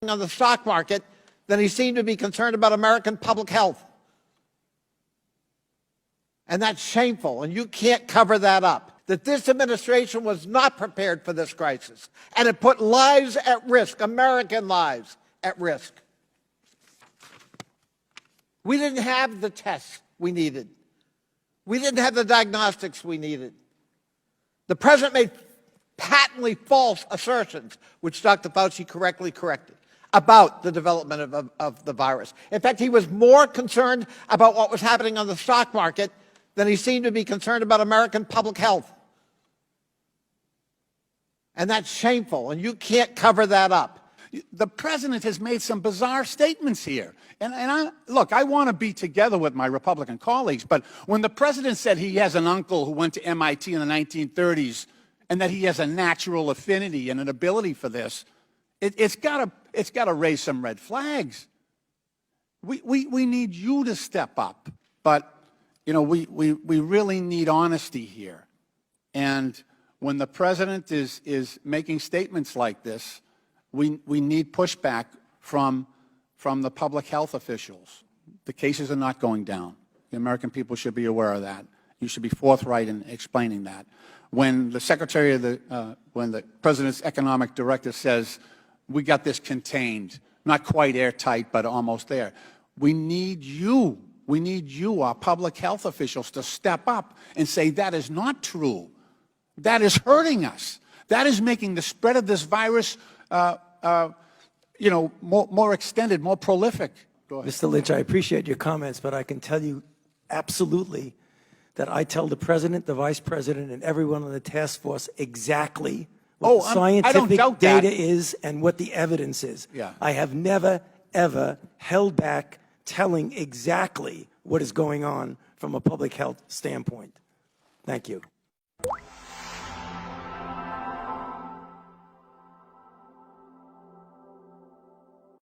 on the stock market than he seemed to be concerned about American public health. And that's shameful, and you can't cover that up. That this administration was not prepared for this crisis, and it put lives at risk, American lives at risk. We didn't have the tests we needed. We didn't have the diagnostics we needed. The president made patently false assertions, which Dr. Fauci correctly corrected, about the development of the virus. In fact, he was more concerned about what was happening on the stock market than he seemed to be concerned about American public health. And that's shameful, and you can't cover that up. The president has made some bizarre statements here. Look, I want to be together with my Republican colleagues, but when the president said he has an uncle who went to MIT in the 1930s and that he has a natural affinity and an ability for this, it's got to raise some red flags. We need you to step up, but you know, we really need honesty here. And when the president is making statements like this, we need pushback from the public health officials. The cases are not going down. The American people should be aware of that. You should be forthright in explaining that. When the secretary of when the president's economic director says, we got this contained, not quite airtight, but almost there. We need you, our public health officials, to step up and say that is not true. That is hurting us. That is making the spread of this virus more extended, more prolific. Mr. Lynch, I appreciate your comments, but I can tell you absolutely that I tell the president, the vice president, and everyone on the task force exactly what the scientific data is and what the evidence is. Yeah. I have never, ever held back telling exactly what is going on from a public health standpoint. Thank you.